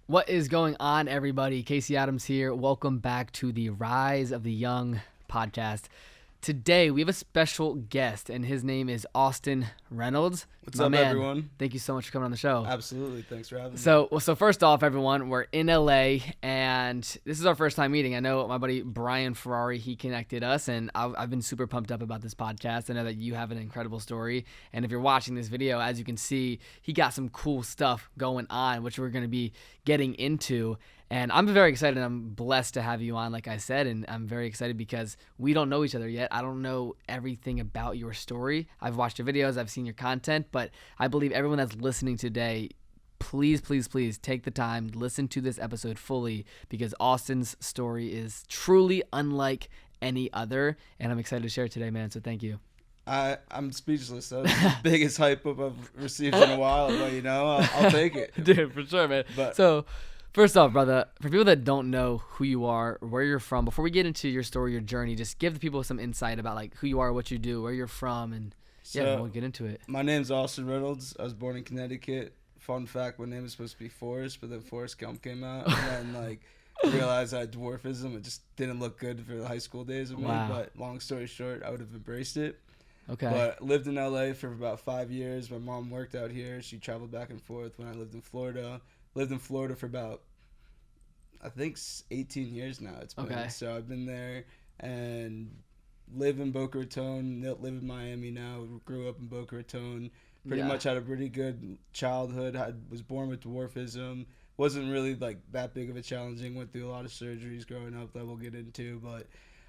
What is going on, everybody? Casey Adams here. Welcome back to the Rise of the Young podcast. Today, we have a special guest, and his name is Austin Reynolds. What's My up, man, everyone? Thank you so much for coming on the show. Absolutely. Thanks for having me. So first off, everyone, we're in LA, and this is our first time meeting. I know my buddy Brian Ferrari, he connected us, and I've been super pumped up about this podcast. I know that you have an incredible story, and if you're watching this video, as you can see, he got some cool stuff going on, which we're going to be getting into. And I'm very excited. I'm blessed to have you on, like I said, and I'm very excited because we don't know each other yet. I don't know everything about your story. I've watched your videos, I've seen your content, but I believe everyone that's listening today, please take the time, listen to this episode fully, because Austin's story is truly unlike any other, and I'm excited to share it today, man, so thank you. I'm speechless. That's the biggest hype up I've received in a while, but I'll take it. Dude, for sure, man. But so first off, brother, for people that don't know who you are, where you're from, before we get into your story, your journey, just give the people some insight about like who you are, what you do, where you're from, and we'll get into it. My name's Austin Reynolds. I was born in Connecticut. Fun fact, my name was supposed to be Forrest, but then Forrest Gump came out, and then realized I had dwarfism. It just didn't look good for the high school days of me. Wow. But long story short, I would have embraced it. Okay. But lived in LA for about 5 years. My mom worked out here. She traveled back and forth when I lived in Florida. Lived in Florida for about, I think, 18 years now. It's been. Okay. So I've been there and live in Boca Raton. Live in Miami now. Grew up in Boca Raton. Pretty much had a pretty good childhood. Was born with dwarfism. Wasn't really that big of a challenging. Went through a lot of surgeries growing up that we'll get into. But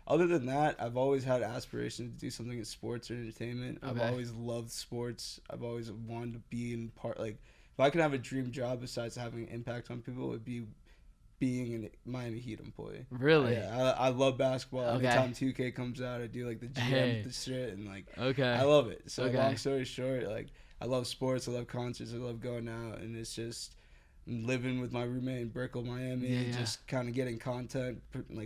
other than that, I've always had aspirations to do something in sports or entertainment. Okay. I've always loved sports. I've always wanted to be in part. If I could have a dream job besides having an impact on people, it would be being a Miami Heat employee. Really? Yeah, I love basketball. Okay. Anytime 2K comes out, I do the GM the shit and Okay. I love it. So Okay. long story short, I love sports, I love concerts, I love going out, and it's just living with my roommate in Brickell, Miami, and just kind of getting content,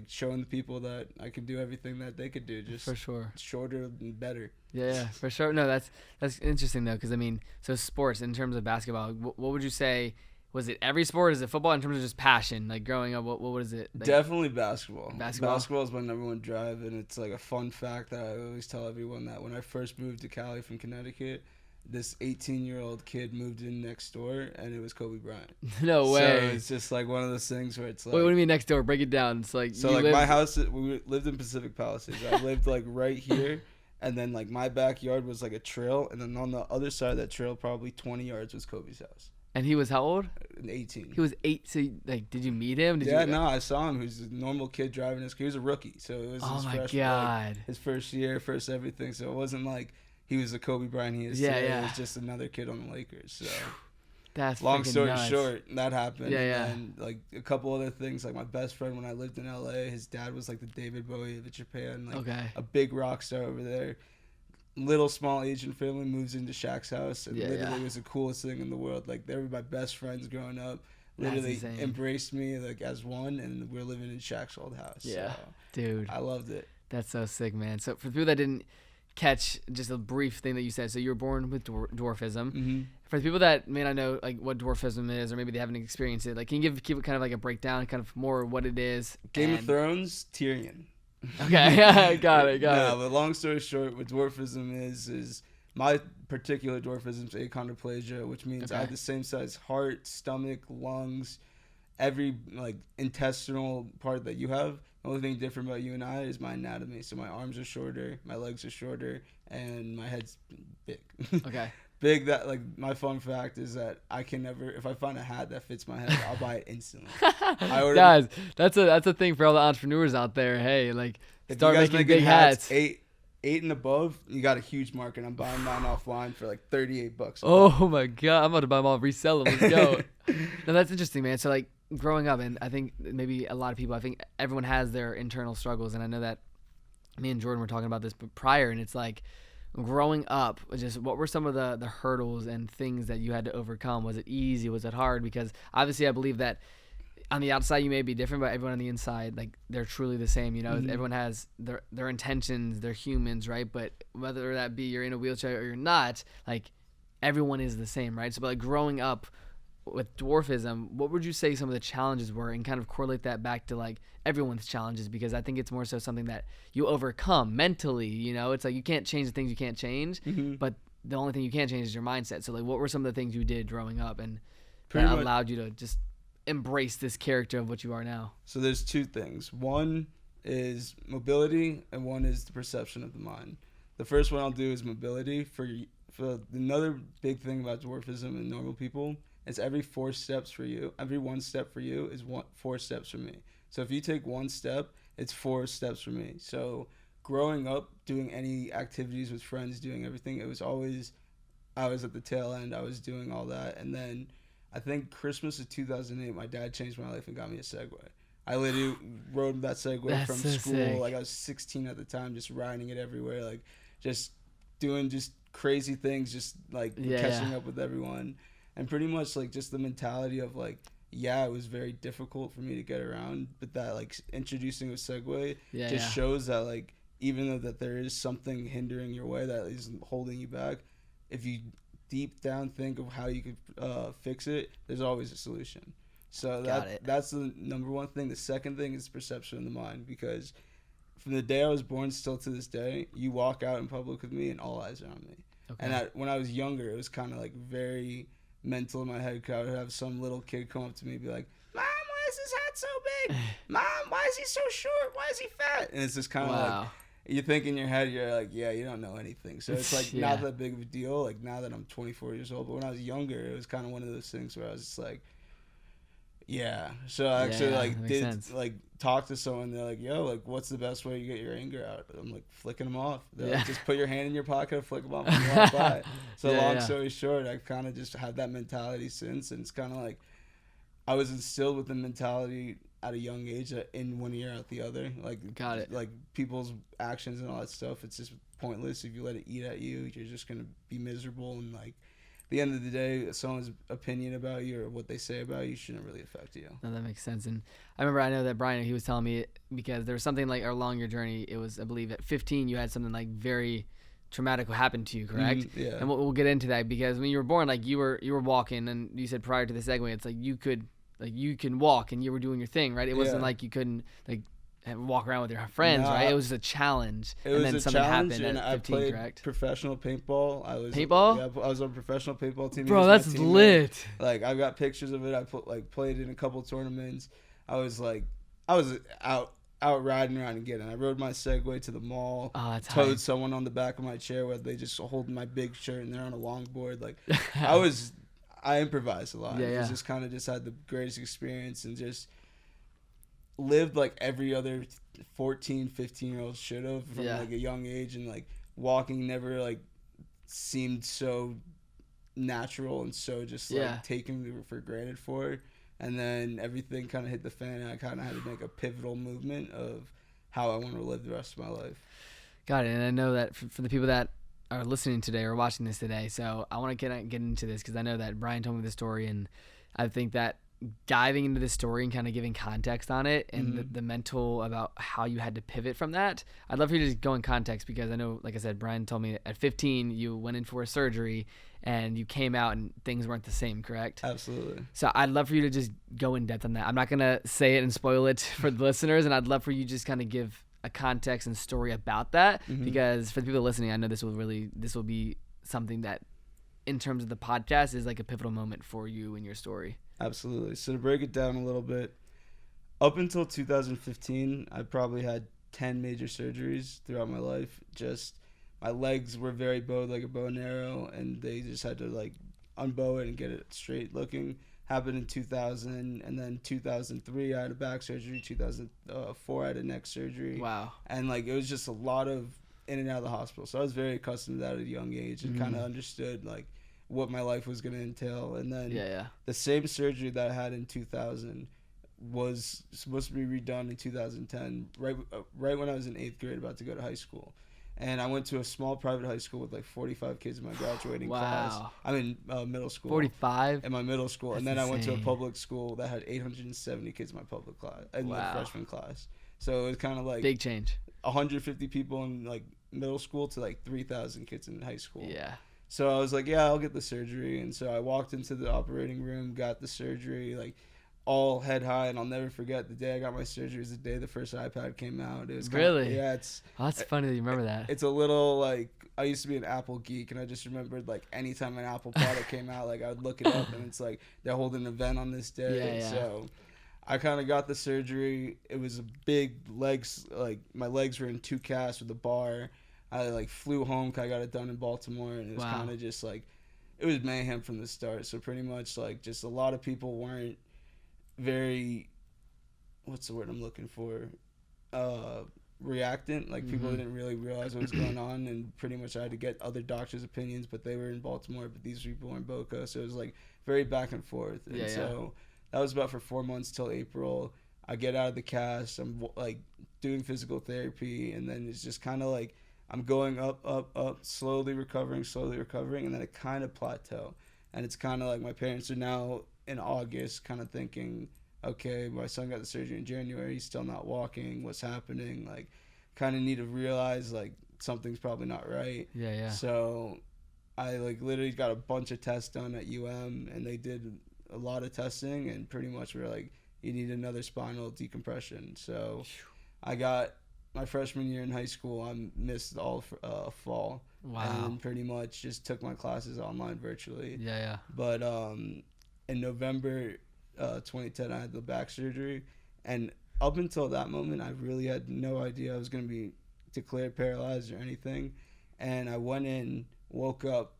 showing the people that I could do everything that they could do, just for sure, shorter and better. Yeah, for sure. No, that's interesting though, because I mean, so sports in terms of basketball, what would you say? Was it every sport? Is it football in terms of just passion? Like growing up, what was it? Definitely basketball. Basketball is my number one drive, and it's a fun fact that I always tell everyone that when I first moved to Cali from Connecticut, this 18-year-old kid moved in next door, and it was Kobe Bryant. No way. So it's just one of those things where it's Wait, what do you mean next door? Break it down. It's my house, we lived in Pacific Palisades. I lived right here, and then my backyard was a trail, and then on the other side of that trail, probably 20 yards was Kobe's house. And he was how old? 18. He was 8. So did you meet him? No, I saw him. He was a normal kid driving his. He was a rookie, so it was his freshman, his first year, first everything. So it wasn't he was the Kobe Bryant he is today. It was just another kid on the Lakers. So that's long story nuts. short, that happened. Yeah. And a couple other things, my best friend when I lived in LA, his dad was the David Bowie of Japan, a big rock star over there. Little small Asian family moves into Shaq's house, and literally was the coolest thing in the world. They were my best friends growing up. Literally embraced me as one, and we're living in Shaq's old house. Yeah, so dude, I loved it. That's so sick, man. So for people that didn't catch just a brief thing that you said, so you were born with dwarfism. Mm-hmm. For the people that may not know what dwarfism is, or maybe they haven't experienced it, can you give kind of a breakdown, kind of more what it is? Game of Thrones, Tyrion. Okay, got it. But long story short, what dwarfism is my particular dwarfism is achondroplasia, which means I have the same size heart, stomach, lungs, every intestinal part that you have. The only thing different about you and I is my anatomy. So my arms are shorter, my legs are shorter, and my head's big. Okay. Big. That my fun fact is that I can never, if I find a hat that fits my head, I'll buy it instantly. Guys, that's a thing for all the entrepreneurs out there. Hey, start making big hats. Eight and above, you got a huge market. I'm buying mine offline for $38. Oh my god, I'm about to buy them all, resell them. Let's go. No, that's interesting, man. So growing up, and I think maybe a lot of people, I think everyone has their internal struggles, and I know that me and Jordan were talking about this prior, and it's growing up, just what were some of the hurdles and things that you had to overcome? Was it easy? Was it hard? Because obviously I believe that on the outside you may be different, but everyone on the inside, they're truly the same. Mm-hmm. Everyone has their intentions, they're humans, right? But whether that be you're in a wheelchair or you're not, everyone is the same, right? So growing up, with dwarfism, what would you say some of the challenges were, and kind of correlate that back to like everyone's challenges, because I think it's more so something that you overcome mentally. You know, it's like you can't change the things you can't change, but the only thing you can change is your mindset. So like, what were some of the things you did growing up and that allowed you to just embrace this character of what you are now? So there's two things. One is mobility, and one is the perception of the mind. The first one I'll do is mobility. For another big thing about dwarfism and normal people, it's every 4 steps for you. Every 1 step for you is 4 steps for me. So if you take 1 step, it's 4 steps for me. So growing up, doing any activities with friends, doing everything, it was always, I was at the tail end. I was doing all that. And then I think Christmas of 2008, my dad changed my life and got me a Segway. I literally rode that Segway from so school. sick. Like I was 16 at the time, just riding it everywhere. Like just doing just crazy things, just like catching up with everyone. And pretty much like just the mentality of like, yeah, it was very difficult for me to get around, but that like introducing a Segway shows that like, even though that there is something hindering your way that is holding you back, if you deep down think of how you could fix it, there's always a solution. So that's the number one thing. The second thing is perception of the mind, because from the day I was born still to this day, you walk out in public with me and all eyes are on me. Okay. And when I was younger, it was kind of like very mental in my head, because I would have some little kid come up to me and be like, "Mom, why is his hat so big? Mom, why is he so short? Why is he fat?" And it's just kind of like, you think in your head, you're like, yeah, you don't know anything. So it's like not that big of a deal, like now that I'm 24 years old. But when I was younger, it was kind of one of those things where I was just like, yeah. So I actually talk to someone. They're like, yo, like what's the best way to get your anger out? I'm like, flicking them off. They're like, just put your hand in your pocket, flick them off when you walk by. So long story short, I kind of just had that mentality since. And it's kind of like I was instilled with the mentality at a young age that in one ear out the other. Like, like people's actions and all that stuff, it's just pointless. If you let it eat at you, you're just gonna be miserable. And like at the end of the day, someone's opinion about you or what they say about you shouldn't really affect you. No, that makes sense. And I know that Brian, he was telling me, because there was something like along your journey, it was, I believe at 15 you had something like very traumatic happen to you, correct? Yeah. And we'll get into that, because when you were born, like you were walking, and you said prior to the Segway, it's like you can walk and you were doing your thing, right? It wasn't like you couldn't like walk around with your friends, right? It was a challenge. It was a challenge, and I played professional paintball. I was on a professional paintball team. Bro, that's lit. Like I've got pictures of it. I played in a couple tournaments. I was out riding around again, and I rode my Segway to the mall. Towed someone on the back of my chair where they just holding my big shirt and they're on a longboard. Like I improvised a lot. Yeah. Just kind of just had the greatest experience and just lived like every other 14, 15-year-old should have from like a young age. And like walking never like seemed so natural and so just like taken for granted for. And then everything kind of hit the fan, and I kind of had to make a pivotal movement of how I want to live the rest of my life. Got it. And I know that for the people that are listening today or watching this today, so I want to get into this, because I know that Brian told me the story, and I think that diving into this story and kind of giving context on it, and the mental about how you had to pivot from that, I'd love for you to just go in context, because I know, like I said, Brian told me at 15 you went in for a surgery and you came out and things weren't the same, correct? Absolutely. So I'd love for you to just go in depth on that. I'm not going to say it and spoil it for the listeners, and I'd love for you to just kind of give a context and story about that, because for the people listening, I know this will be something that in terms of the podcast is like a pivotal moment for you and your story. Absolutely. So to break it down a little bit, up until 2015, I probably had 10 major surgeries throughout my life. Just my legs were very bowed like a bow and arrow, and they just had to like unbow it and get it straight looking. Happened in 2000, and then 2003 I had a back surgery. 2004 I had a neck surgery. Wow. And like it was just a lot of in and out of the hospital. So I was very accustomed to that at a young age, and kind of understood like what my life was going to entail. And then the same surgery that I had in 2000 was supposed to be redone in 2010, right when I was in 8th grade, about to go to high school. And I went to a small private high school with like 45 kids in my graduating class. I'm in middle school. 45? In my middle school. That's and then insane. I went to a public school that had 870 kids in my public class, in the freshman class. So it was kind of like big change. 150 people in like middle school to like 3,000 kids in high school. Yeah. So I was like, yeah, I'll get the surgery. And so I walked into the operating room, got the surgery, like all head high. And I'll never forget the day I got my surgery was the day the first iPad came out. It was Really? yeah, That's funny that you remember that. it's a little like, I used to be an Apple geek, and I just remembered like anytime an Apple product came out, like I would look it up, and it's like they're holding an event on this day. Yeah. So I kind of got the surgery. It was a big legs, like my legs were in 2 casts with a bar. I like flew home 'cause I got it done in Baltimore, and it was kind of just like, it was mayhem from the start. So pretty much like just a lot of people weren't very, what's the word I'm looking for? Reactant. Like people didn't really realize what was going on, and pretty much I had to get other doctors' opinions, but they were in Baltimore, but these people were in Boca, so it was like very back and forth. And so that was about for 4 months till April. I get out of the cast. I'm like doing physical therapy, and then it's just kind of like I'm going up, slowly recovering, and then it kind of plateau. And it's kind of like my parents are now in August kind of thinking, okay, my son got the surgery in January, he's still not walking, what's happening? Like, kind of need to realize, like, something's probably not right. Yeah. So I, like, literally got a bunch of tests done at UM, and they did a lot of testing, and pretty much were like, you need another spinal decompression. So I got my freshman year in high school, I missed all fall. Wow. And pretty much just took my classes online virtually. Yeah. But in November 2010, I had the back surgery, and up until that moment, I really had no idea I was going to be declared paralyzed or anything. And I went in, woke up,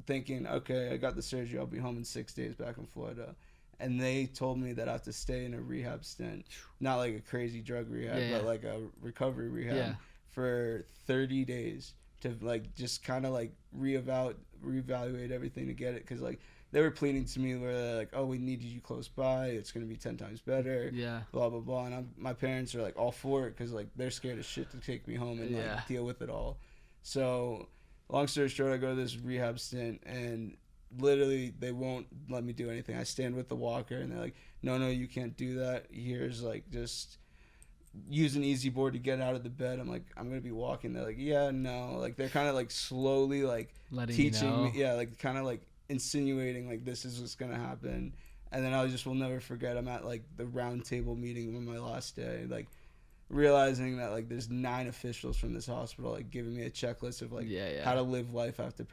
thinking, okay, I got the surgery, I'll be home in 6 days back in Florida. And they told me that I have to stay in a rehab stint, not like a crazy drug rehab, but like a recovery rehab for 30 days to like just kind of like reevaluate everything to get it, because like they were pleading to me where they're like, oh, we need you close by, it's going to be 10 times better, blah blah blah. And my parents are like all for it, because like they're scared as shit to take me home and like deal with it all. So long story short, I go to this rehab stint, and literally they won't let me do anything. I stand with the walker, and they're like, no, you can't do that, here's like just use an easy board to get out of the bed. I'm like, I'm gonna be walking. They're like, yeah, no. Like they're kind of like slowly like letting teaching me, like kind of like insinuating like this is what's gonna happen. And then I just will never forget, I'm at like the round table meeting on my last day, like realizing that like there's 9 officials from this hospital like giving me a checklist of like how to live life after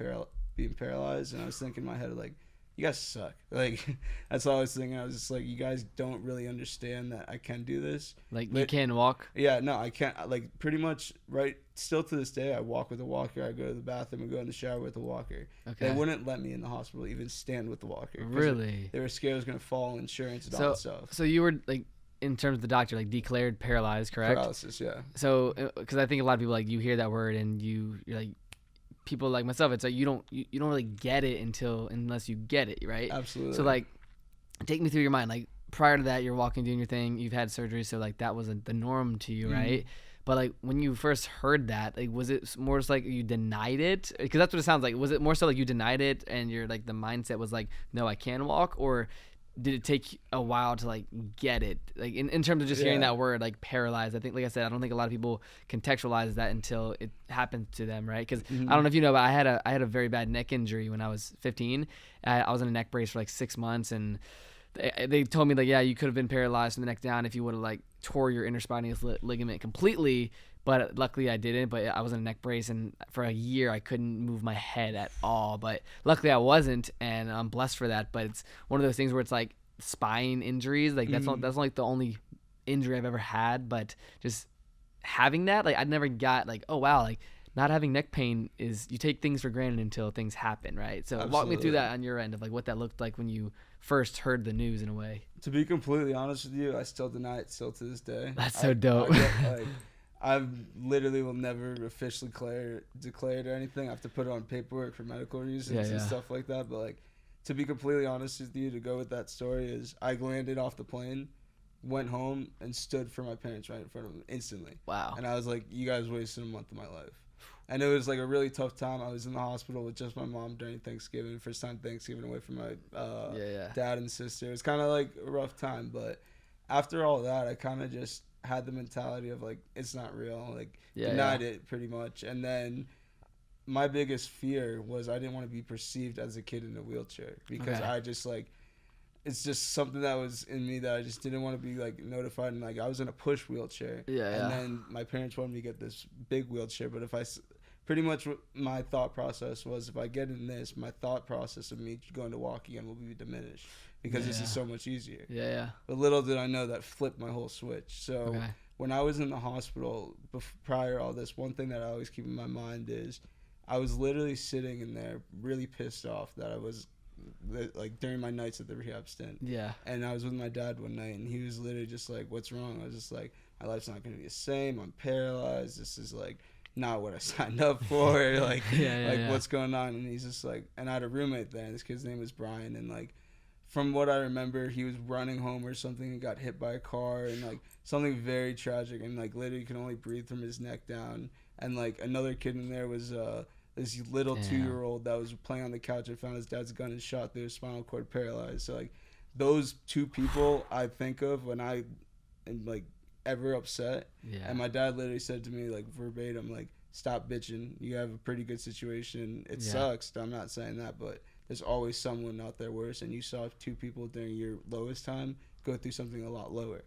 being paralyzed. And I was thinking in my head like, you guys suck. Like that's all I was thinking. I was just like, you guys don't really understand that I can do this. Like you can walk? Yeah, no, I can't. Like pretty much right still to this day, I walk with a walker. I go to the bathroom and go in the shower with a walker. Okay. They wouldn't let me in the hospital even stand with the walker. Really? They were scared I was gonna fall, insurance and all that stuff. So you were like, in terms of the doctor, like declared paralyzed, correct? Paralysis, yeah. So because I think a lot of people like you hear that word and you're like, people like myself, it's like you don't really get it unless you get it, right? Absolutely. So like, take me through your mind. Like prior to that, you're walking, doing your thing, you've had surgery, so like that wasn't the norm to you, right? But like when you first heard that, like was it more just like you denied it? Because that's what it sounds like. Was it more so like you denied it and you're like the mindset was like, no, I can walk? Or did it take a while to like get it, like in terms of just hearing that word, like paralyzed? I think, like I said, I don't think a lot of people contextualize that until it happened to them, right? Because I don't know if you know, but I had a very bad neck injury when I was 15. I was in a neck brace for like 6 months, and they told me like, yeah, you could have been paralyzed from the neck down if you would have like tore your interspinous ligament completely. But luckily I didn't. But I was in a neck brace, and for a year I couldn't move my head at all. But luckily I wasn't, and I'm blessed for that. But it's one of those things where it's like spine injuries. Like that's not like the only injury I've ever had. But just having that, like I never got like, oh wow, like not having neck pain is, you take things for granted until things happen, right? So walk me through that on your end of like what that looked like when you first heard the news in a way. To be completely honest with you, I still deny it still to this day. That's so dope. I literally will never officially declare it or anything. I have to put it on paperwork for medical reasons and stuff like that. But like, to be completely honest with you, to go with that story is I landed off the plane, went home, and stood for my parents right in front of them instantly. Wow. And I was like, you guys wasted a month of my life. And it was like a really tough time. I was in the hospital with just my mom during Thanksgiving, first time Thanksgiving away from my dad and sister. It was kind of like a rough time, but after all that, I kind of just had the mentality of like, it's not real, like denied it pretty much. And then my biggest fear was I didn't want to be perceived as a kid in a wheelchair, because I just like, it's just something that was in me that I just didn't want to be like notified. And like, I was in a push wheelchair, and then my parents wanted me to get this big wheelchair. But pretty much my thought process was, if I get in this, my thought process of me going to walk again will be diminished, because this is so much easier. But little did I know that flipped my whole switch. So when I was in the hospital prior to all this, one thing that I always keep in my mind is I was literally sitting in there really pissed off that I was, like, during my nights at the rehab stint. And I was with my dad one night, and he was literally just like, "What's wrong?" I was just like, "My life's not going to be the same. I'm paralyzed. This is like not what I signed up for. Like, what's going on?" And he's just like, and I had a roommate there, and this kid's name was Brian, and like, from what I remember, he was running home or something and got hit by a car, and like something very tragic, and like literally could only breathe from his neck down. And like another kid in there was this little 2-year-old that was playing on the couch and found his dad's gun and shot through his spinal cord, paralyzed. So like, those two people I think of when I am like ever upset. And my dad literally said to me, like, verbatim, like, "Stop bitching. You have a pretty good situation. It sucks. I'm not saying that, but there's always someone out there worse, and you saw two people during your lowest time go through something a lot lower."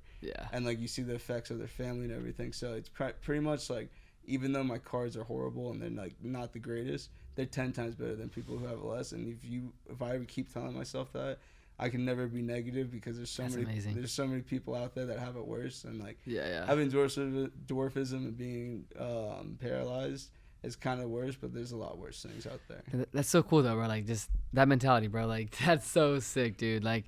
And like, you see the effects of their family and everything. So it's pretty much like, even though my cards are horrible and they're like not the greatest, they're 10 times better than people who have less. And if I ever keep telling myself that, I can never be negative, because there's so many people out there that have it worse. And like, having dwarfism and being paralyzed is kind of worse, but there's a lot worse things out there. That's so cool though, bro. Like, just that mentality, bro. Like, that's so sick, dude. Like,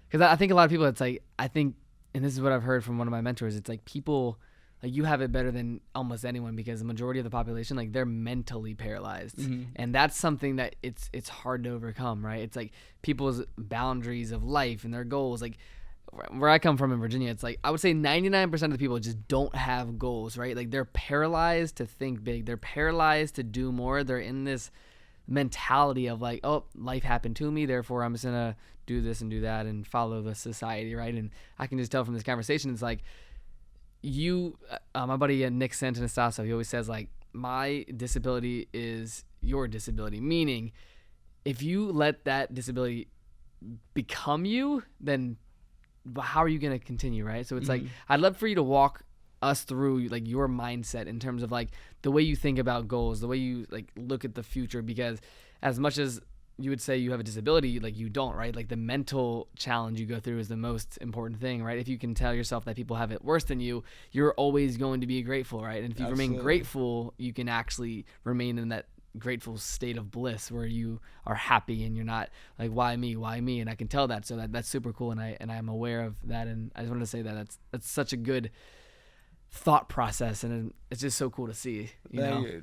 because I think a lot of people, it's like, I think, and this is what I've heard from one of my mentors, it's like, people, like, you have it better than almost anyone, because the majority of the population, like, they're mentally paralyzed. And that's something that it's hard to overcome, right? It's like people's boundaries of life and their goals. Like, where I come from in Virginia, it's like, I would say 99% of the people just don't have goals, right? Like, they're paralyzed to think big. They're paralyzed to do more. They're in this mentality of like, oh, life happened to me, therefore I'm just gonna do this and do that and follow the society, right? And I can just tell from this conversation, it's like, my buddy Nick Santanastasso, he always says, like, my disability is your disability, meaning if you let that disability become you, then how are you going to continue, right? So it's like, I'd love for you to walk us through like your mindset in terms of like the way you think about goals, the way you like look at the future, because as much as you would say you have a disability, like, you don't, right? Like, the mental challenge you go through is the most important thing, right? If you can tell yourself that people have it worse than you, you're always going to be grateful, right? And if you remain grateful, you can actually remain in that grateful state of bliss where you are happy and you're not like, why me? And I can tell that. So that's super cool. And I'm aware of that. And I just wanted to say that that's such a good thought process, and it's just so cool to see. Thank you.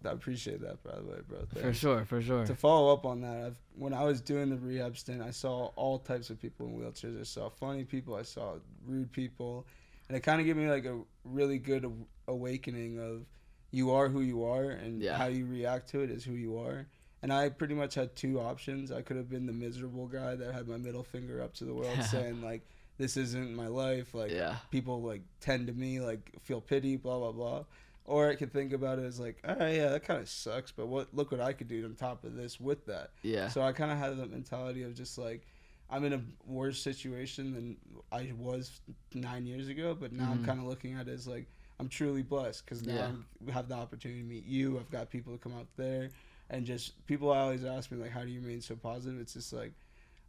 I appreciate that, by the way, bro. Thanks. For sure. To follow up on that, when I was doing the rehab stint, I saw all types of people in wheelchairs. I saw funny people, I saw rude people, and it kind of gave me like a really good awakening of, you are who you are, and how you react to it is who you are. And I pretty much had two options. I could have been the miserable guy that had my middle finger up to the world saying like, this isn't my life, like, people like tend to me, like, feel pity, blah blah blah. Or I could think about it as like, all right, that kind of sucks, but look what I could do on top of this with that. So I kind of had that mentality of just like, I'm in a worse situation than I was 9 years ago, but now I'm kind of looking at it as like, I'm truly blessed, because now I have the opportunity to meet you. I've got people to come out there, and just people always ask me like, how do you remain so positive? It's just like,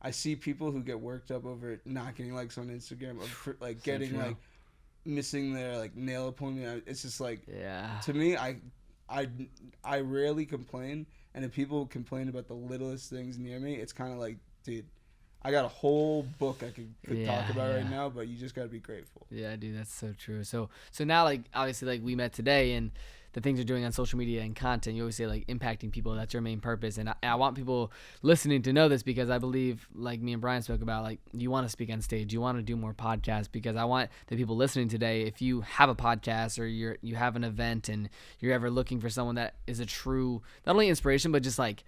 I see people who get worked up over not getting likes on Instagram, or like getting like missing their like nail appointment. It's just like, to me, I rarely complain, and if people complain about the littlest things near me, it's kind of like, dude, I got a whole book I could talk about right now, but you just got to be grateful. Yeah, dude, that's so true. So now, like, obviously, like, we met today, and the things you're doing on social media and content, you always say like impacting people, that's your main purpose. And I want people listening to know this, because I believe, like me and Brian spoke about, like, you want to speak on stage, you want to do more podcasts, because I want the people listening today, if you have a podcast or you have an event and you're ever looking for someone that is a true, not only inspiration, but just like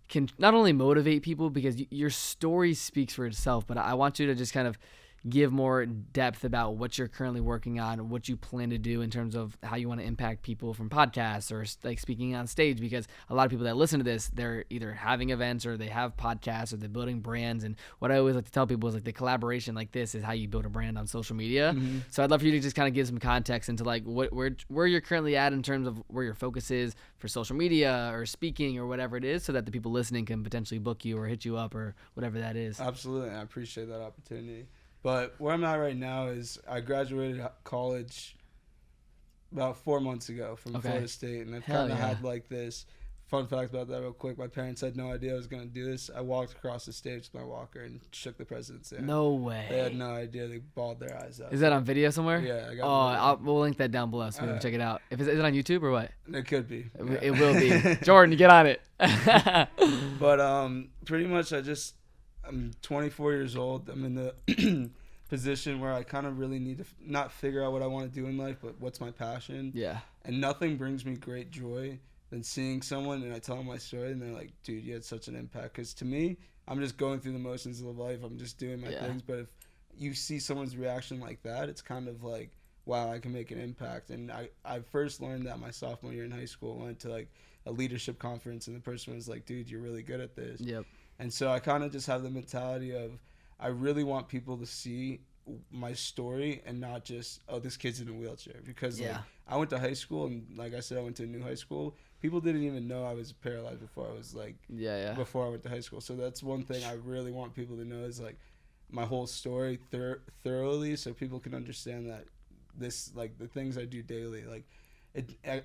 can not only motivate people, because your story speaks for itself, but I want you to just kind of give more depth about what you're currently working on, what you plan to do in terms of how you want to impact people from podcasts or like speaking on stage, because a lot of people that listen to this, they're either having events or they have podcasts or they're building brands. And what I always like to tell people is like the collaboration like this is how you build a brand on social media. Mm-hmm. So I'd love for you to just kind of give some context into like where you're currently at in terms of where your focus is for social media or speaking or whatever it is, so that the people listening can potentially book you or hit you up or whatever that is. Absolutely. I appreciate that opportunity. But where I'm at right now is I graduated college about 4 months ago from Florida State, and I've kind of had like this fun fact about that real quick. My parents had no idea I was going to do this. I walked across the stage with my walker and shook the president's hand. No way. They had no idea. They bawled their eyes out. Is that on video somewhere? Yeah, I got we'll link that down below so we can check it out. Is it on YouTube or what? It could be. It will be. Jordan, you get on it. But pretty much I'm 24 years old. I'm in the position where I kind of really need to not figure out what I want to do in life, but what's my passion. Yeah. And nothing brings me great joy than seeing someone and I tell them my story and they're like, dude, you had such an impact. Because to me, I'm just going through the motions of life. I'm just doing my things. But if you see someone's reaction like that, it's kind of like, wow, I can make an impact. And I first learned that my sophomore year in high school. I went to like a leadership conference and the person was like, dude, you're really good at this. Yep. And so I kind of just have the mentality of I really want people to see my story and not just, oh, this kid's in a wheelchair. Because like, I went to high school and like I said, I went to a new high school. People didn't even know I was paralyzed before I was like, before I went to high school. So that's one thing I really want people to know is like my whole story thoroughly so people can understand that this, like the things I do daily, like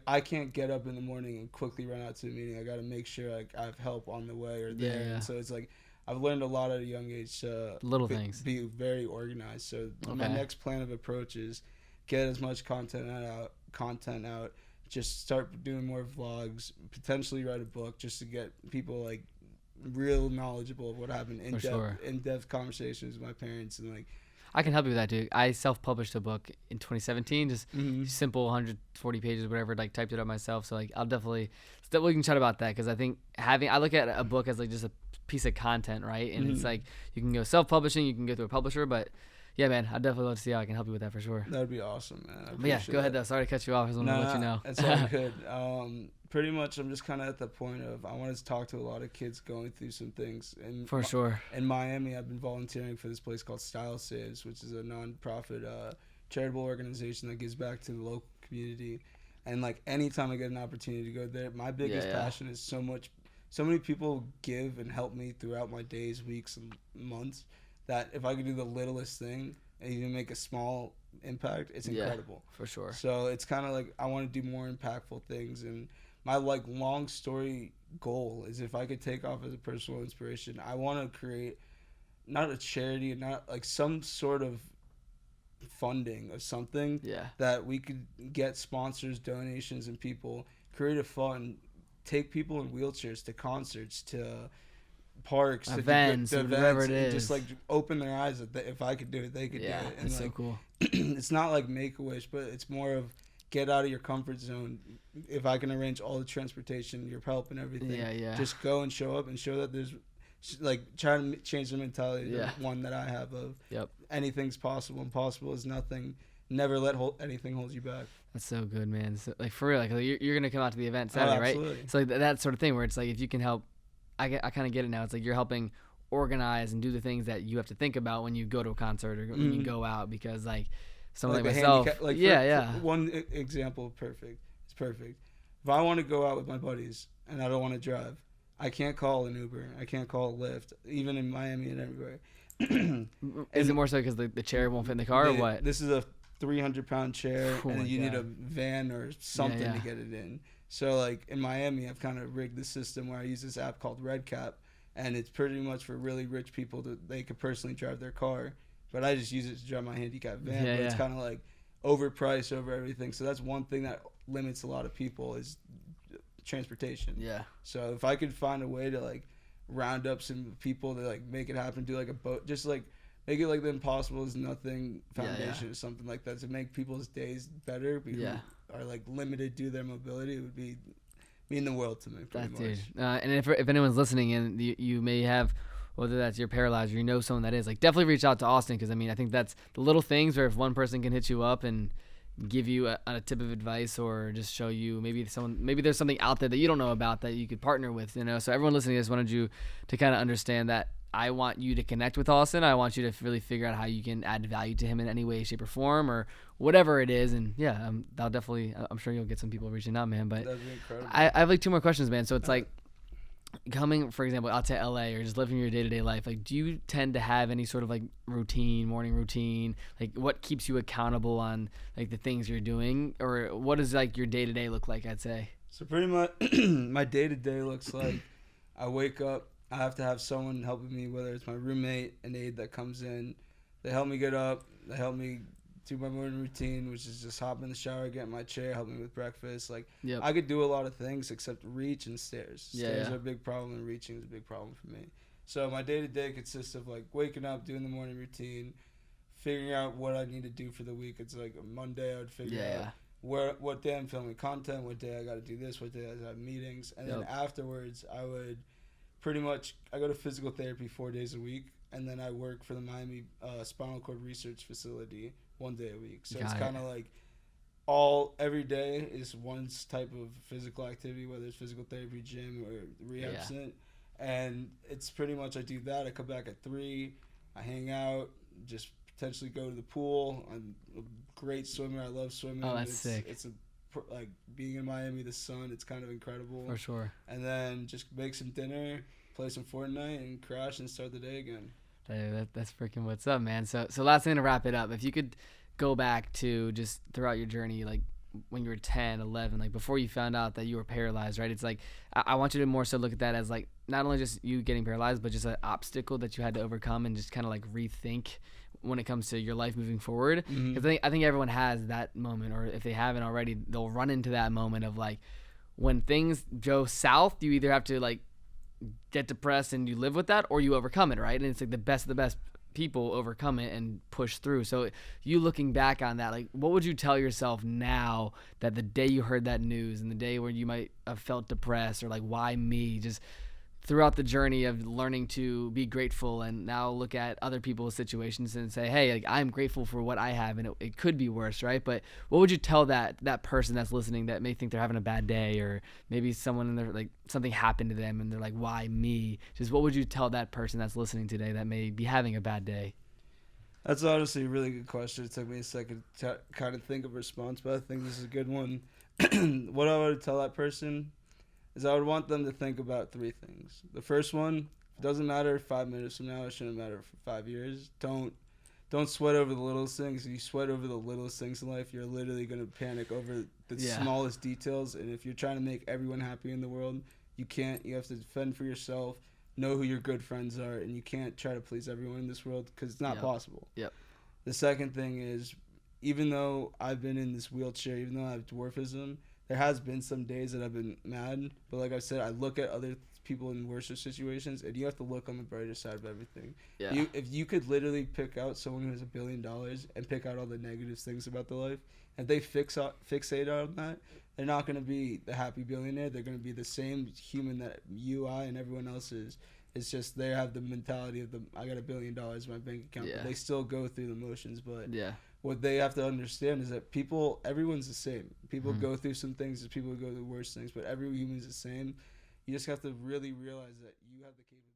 I can't get up in the morning and quickly run out to the meeting. I got to make sure like I have help on the way or there. And so it's like I've learned a lot at a young age to things. Be very organized. So my next plan of approach is get as much content out. Just start doing more vlogs. Potentially write a book just to get people like real knowledgeable of what happened in-depth conversations with my parents and like. I can help you with that, dude. I self-published a book in 2017, just simple 140 pages, whatever. Like typed it up myself. So like, I'll definitely we can chat about that because I think I look at a book as like just a piece of content, right? And it's like you can go self-publishing, you can go through a publisher, but yeah, man, I'd definitely love to see how I can help you with that for sure. That'd be awesome, man. But yeah, go ahead though. Sorry to cut you off. I just want to let you know. It's all good. Pretty much, I'm just kind of at the point of I want to talk to a lot of kids going through some things. And for sure. In Miami, I've been volunteering for this place called Style Saves, which is a non-profit charitable organization that gives back to the local community. And like anytime I get an opportunity to go there, my biggest passion is so many people give and help me throughout my days, weeks, and months that if I could do the littlest thing and even make a small impact, it's incredible. For sure. So it's kind of like I want to do more impactful things. And my like long story goal is if I could take off as a personal inspiration, I want to create not a charity and not like some sort of funding of something that we could get sponsors, donations, and people, create a fund, take people in wheelchairs to concerts, to parks, events, to whatever it is. Just like open their eyes that if I could do it, they could do it. And it's like, so cool. It's not like Make-A-Wish, but it's more of get out of your comfort zone. If I can arrange all the transportation, your help and everything, just go and show up and show that there's like try to change the mentality. The one that I have of anything's possible. Impossible is nothing. Never let anything hold you back. That's so good, man. So, like for real, like you're gonna come out to the event Saturday, right? So like that sort of thing where it's like if you can help. I kind of get it now. It's like you're helping organize and do the things that you have to think about when you go to a concert or when you go out, because like someone like myself, one example, it's perfect. If I want to go out with my buddies and I don't want to drive, I can't call an Uber. I can't call a Lyft, even in Miami and everywhere. Is it more so because the chair won't fit in the car or what? This is a 300-pound chair, and you need a van or something to get it in. So, like, in Miami, I've kind of rigged the system where I use this app called RedCap, and it's pretty much for really rich people that they could personally drive their car, but I just use it to drive my handicapped van. But it's kind of, like, overpriced over everything. So that's one thing that limits a lot of people is transportation. Yeah. So if I could find a way to, like, round up some people to, like, make it happen, do, like, a boat, just, like, make it like the Impossible is Nothing Foundation or something like that to make people's days better. People are like limited to their mobility. It would mean the world to me. Pretty much. And if anyone's listening and you may have whether that's you're paralyzed or you know someone that is, like definitely reach out to Austin, because I mean I think that's the little things where if one person can hit you up and give you a tip of advice or just show you maybe there's something out there that you don't know about that you could partner with, you know. So everyone listening, I just wanted you to kind of understand that I want you to connect with Austin. I want you to really figure out how you can add value to him in any way, shape, or form, or whatever it is. And yeah, I'm sure you'll get some people reaching out, man. But That'd be incredible. I have like 2 more questions, man. So it's like, coming, for example, out to LA or just living your day-to-day life, like do you tend to have any sort of like morning routine, like what keeps you accountable on like the things you're doing, or what does like your day-to-day look like? I'd say So pretty much my day-to-day looks like I wake up, I have to have someone helping me, whether it's my roommate, an aide that comes in. They help me get up, they help me do my morning routine, which is just hop in the shower, get in my chair, help me with breakfast. Like, yep. I could do a lot of things except reach and stairs. Stairs Yeah. are a big problem, and reaching is a big problem for me. So my day-to-day consists of, like, waking up, doing the morning routine, figuring out what I need to do for the week. It's like a Monday, I would figure out what day I'm filming content, what day I got to do this, what day I have meetings. And then afterwards, I would pretty much, I go to physical therapy 4 days a week, and then I work for the Miami Spinal Cord Research Facility 1 day a week. So it's kind of like every day is one type of physical activity, whether it's physical therapy, gym, or rehab center. And it's pretty much, I do that. I come back at 3. I hang out, just potentially go to the pool. I'm a great swimmer. I love swimming. Oh, that's sick. It's like being in Miami, the sun, it's kind of incredible. For sure. And then just make some dinner, play some Fortnite, and crash and start the day again. That's freaking what's up, man. So last thing to wrap it up, if you could go back to just throughout your journey, like when you were 10, 11, like before you found out that you were paralyzed, right? It's like, I want you to more so look at that as like, not only just you getting paralyzed, but just an obstacle that you had to overcome and just kind of like rethink when it comes to your life moving forward. Because I think everyone has that moment, or if they haven't already, they'll run into that moment of like, when things go south, you either have to like get depressed and you live with that, or you overcome it, right? And it's like the best of the best people overcome it and push through. So you looking back on that, like what would you tell yourself now that the day you heard that news and the day where you might have felt depressed, or like, why me, just throughout the journey of learning to be grateful and now look at other people's situations and say, hey, like, I'm grateful for what I have, and it could be worse, right? But what would you tell that person that's listening that may think they're having a bad day, or maybe someone in their, like, something happened to them and they're like, why me? Just what would you tell that person that's listening today that may be having a bad day? That's honestly a really good question. It took me a second to kind of think of a response, but I think this is a good one. What I would tell that person is I would want them to think about 3 things. The first one, it doesn't matter 5 minutes from now, it shouldn't matter for 5 years. Don't sweat over the littlest things. If you sweat over the littlest things in life, you're literally going to panic over the smallest details. And if you're trying to make everyone happy in the world, you can't. You have to fend for yourself, know who your good friends are, and you can't try to please everyone in this world because it's not possible. Yep. The second thing is, even though I've been in this wheelchair, even though I have dwarfism, there has been some days that I've been mad, but like I said, I look at other people in worse situations, and you have to look on the brighter side of everything. Yeah. If you could literally pick out someone who has $1 billion and pick out all the negative things about their life, and they fixate on that, they're not going to be the happy billionaire. They're going to be the same human that you, I, and everyone else is. It's just they have the mentality of I got $1 billion in my bank account, but they still go through the motions. But what they have to understand is that everyone's the same. People go through some things, people go through worse things, but every human's the same. You just have to really realize that you have the capability.